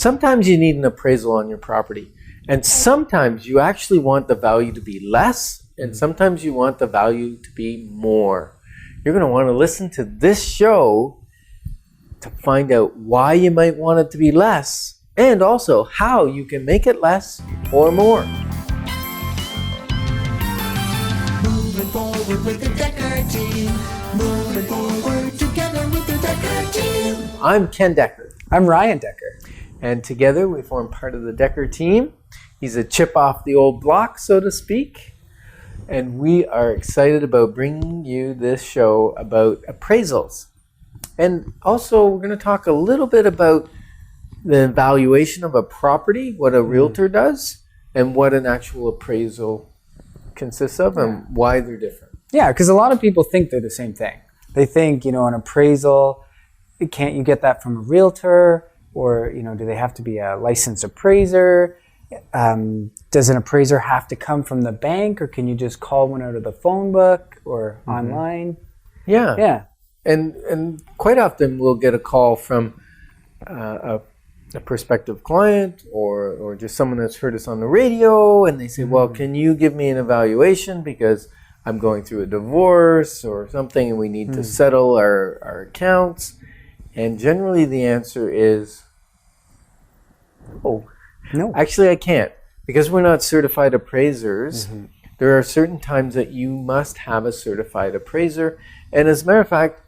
sometimes you need an appraisal on your property. And sometimes you actually want the value to be less, and sometimes you want the value to be more. You're going to want to listen to this show to find out why you might want it to be less, and also how you can make it less or more. Moving forward with the Decker team. Moving forward together with the Decker team. I'm Ken Decker. I'm Ryan Decker. And together we form part of the Decker team. He's a chip off the old block, so to speak. And we are excited about bringing you this show about appraisals. And also we're going to talk a little bit about the valuation of a property, what a realtor does, and what an actual appraisal consists of and why they're different. Yeah, because a lot of people think they're the same thing. They think, an appraisal, can't you get that from a realtor? Or, do they have to be a licensed appraiser? Does an appraiser have to come from the bank, or can you just call one out of the phone book or online? Yeah. And quite often we'll get a call from a prospective client or just someone that's heard us on the radio, and they say, well, can you give me an evaluation because I'm going through a divorce or something and we need to settle our accounts? And generally the answer is, no. Actually, I can't. Because we're not certified appraisers, there are certain times that you must have a certified appraiser. And as a matter of fact,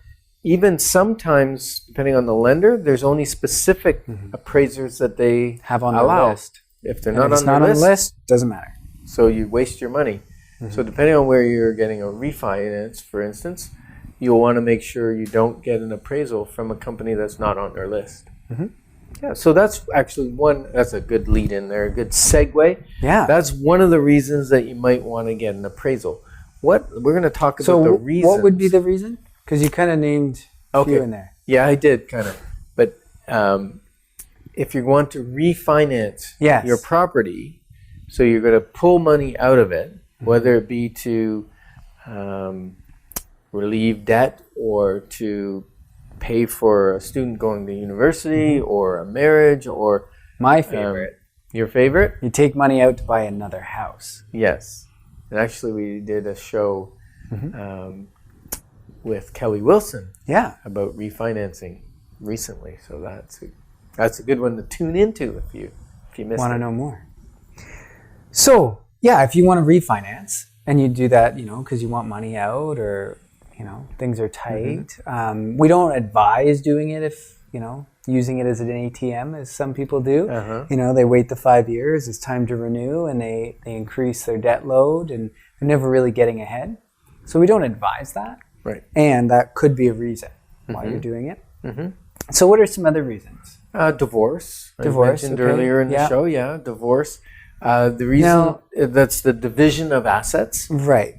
even sometimes, depending on the lender, there's only specific appraisers that they have on allow. the list. If they're And not if on the list, doesn't matter. so you waste your money. So depending on where you're getting a refinance, for instance, you'll want to make sure you don't get an appraisal from a company that's not on their list. Yeah, so that's actually that's a good lead in there, a good segue. Yeah. That's one of the reasons that you might want to get an appraisal. We're going to talk about the reasons. What would be the reason? Because you kind of named a few in there. Yeah, I did kind of. But if you want to refinance your property, so you're going to pull money out of it, whether it be to relieve debt or to pay for a student going to university or a marriage or... My favorite. Your favorite? You take money out to buy another house. Yes. And actually we did a show with Kelly Wilson about refinancing recently. So that's a good one to tune into if you missed it. Want to know more. So, if you want to refinance and you do that, because you want money out or... things are tight. We don't advise doing it if, using it as an ATM as some people do. They wait the 5 years, it's time to renew, and they increase their debt load and they're never really getting ahead. So we don't advise that. Right. And that could be a reason why you're doing it. So what are some other reasons? Divorce. Divorce, I mentioned earlier in the show, divorce. The reason, that's the division of assets. Right.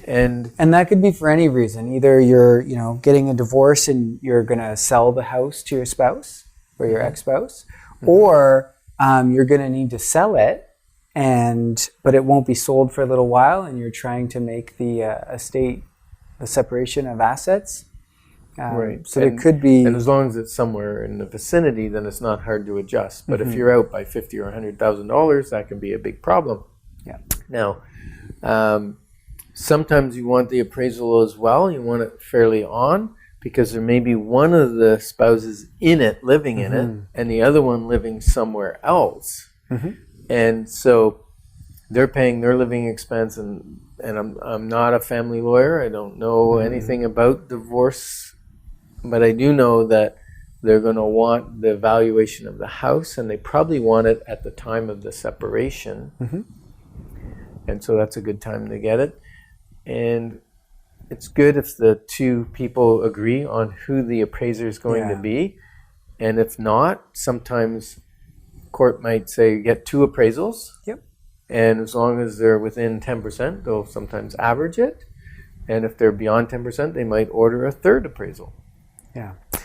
And that could be for any reason. Either you're, getting a divorce and you're going to sell the house to your spouse or your ex-spouse, or you're going to need to sell it, but it won't be sold for a little while, and you're trying to make the estate a separation of assets. Right. So there could be... And as long as it's somewhere in the vicinity, then it's not hard to adjust. But if you're out by $50,000 or $100,000, that can be a big problem. Yeah. Now, sometimes you want the appraisal as well. You want it fairly on because there may be one of the spouses in it, living in it, and the other one living somewhere else. And so they're paying their living expense, and I'm not a family lawyer. I don't know anything about divorce, but I do know that they're going to want the valuation of the house, and they probably want it at the time of the separation. And so that's a good time to get it. And it's good if the two people agree on who the appraiser is going to be. And if not, sometimes court might say get two appraisals. And as long as they're within 10%, they'll sometimes average it. And if they're beyond 10%, they might order a third appraisal.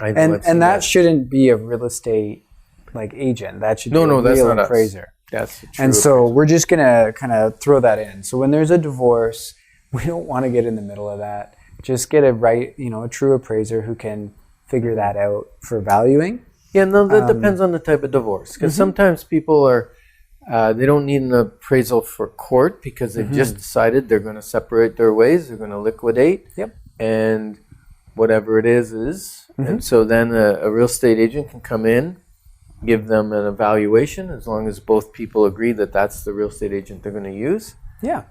And that shouldn't be a real estate agent. That should be a real appraiser. That's true. And so we're just going to kind of throw that in. So when there's a divorce, we don't want to get in the middle of that. Just get a true appraiser who can figure that out for valuing. Yeah, no, that depends on the type of divorce. Because sometimes people are, they don't need an appraisal for court because they've just decided they're going to separate their ways, they're going to liquidate, and whatever it is. And so then a real estate agent can come in, give them an evaluation, as long as both people agree that that's the real estate agent they're going to use. Yeah.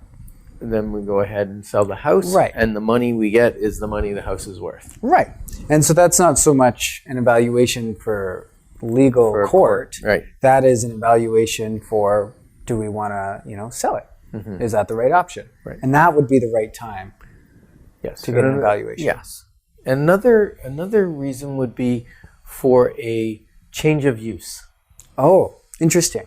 And then we go ahead and sell the house, Right. and the money we get is the money the house is worth. Right. And so that's not so much an evaluation for legal For a court. Right. That is an evaluation for, do we want to, sell it? Is that the right option? Right. And that would be the right time Yes. to get an evaluation. Yes. Another reason would be for a change of use. Oh, interesting.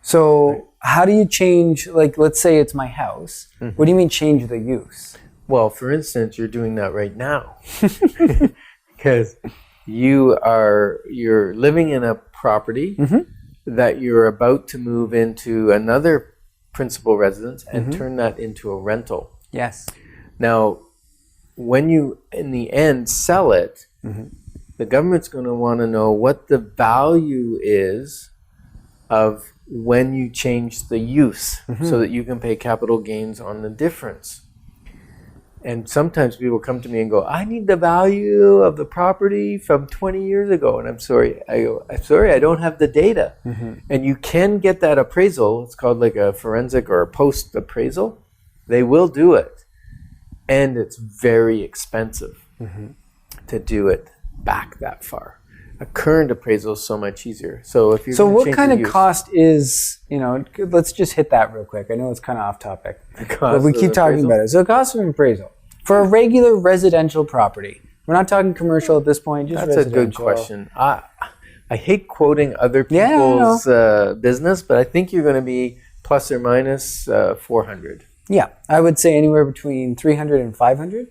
So how do you change, like, let's say it's my house. What do you mean change the use? Well, for instance, you're doing that right now because you're living in a property that you're about to move into another principal residence and turn that into a rental. Yes. Now, when you, in the end, sell it, the government's going to want to know what the value is of when you change the use so that you can pay capital gains on the difference. And sometimes people come to me and go, I need the value of the property from 20 years ago. And I'm sorry, I don't have the data. And you can get that appraisal. It's called like a forensic or a post appraisal. They will do it. And it's very expensive to do it back that far. A current appraisal is so much easier. So if you're So gonna what change kind the of use, cost is, let's just hit that real quick. I know it's kind of off topic, but we of keep talking appraisal? about it. So cost of an appraisal for a regular residential property. We're not talking commercial at this point, just That's a good residential. question. I hate quoting other Yeah, I people's business, but I think you're going to be plus or minus 400. Yeah, I would say anywhere between 300 and 500,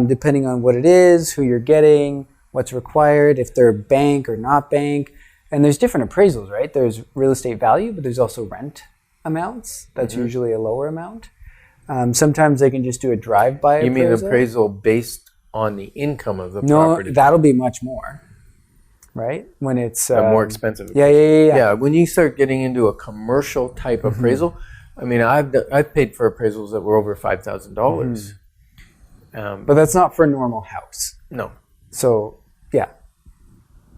depending on what it is, who you're getting, what's required, if they're bank or not bank. And there's different appraisals, right? There's real estate value, but there's also rent amounts. That's usually a lower amount. Sometimes they can just do a drive-by appraisal. You mean appraisal based on the income of the No, property? that'll be much more, right? When it's... More expensive. Yeah. Yeah, when you start getting into a commercial type appraisal, I mean, I've paid for appraisals that were over $5,000. But that's not for a normal house. No. So, yeah,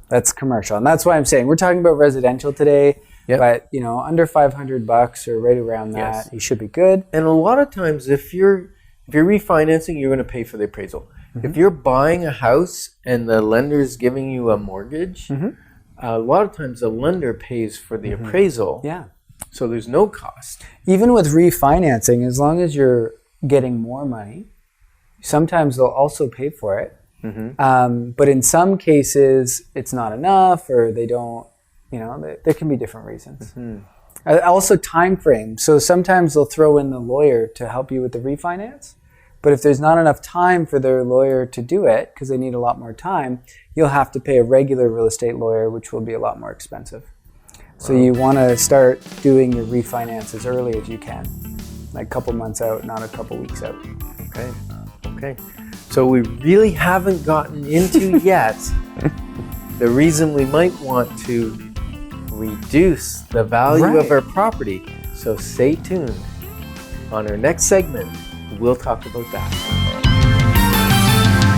that's commercial. And that's why I'm saying we're talking about residential today, but, under $500 or right around that, you should be good. And a lot of times, if you're refinancing, you're going to pay for the appraisal. If you're buying a house and the lender's giving you a mortgage, a lot of times the lender pays for the appraisal. Yeah. So there's no cost. Even with refinancing, as long as you're getting more money, sometimes they'll also pay for it. But in some cases, it's not enough, or they don't, there can be different reasons. Also, time frame. So sometimes they'll throw in the lawyer to help you with the refinance. But if there's not enough time for their lawyer to do it, because they need a lot more time, you'll have to pay a regular real estate lawyer, which will be a lot more expensive. So you want to start doing your refinance as early as you can, like a couple months out, not a couple weeks out. Okay. So we really haven't gotten into yet the reason we might want to reduce the value of our property. So stay tuned. On our next segment, we'll talk about that.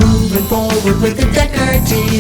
Moving forward with the Decker team.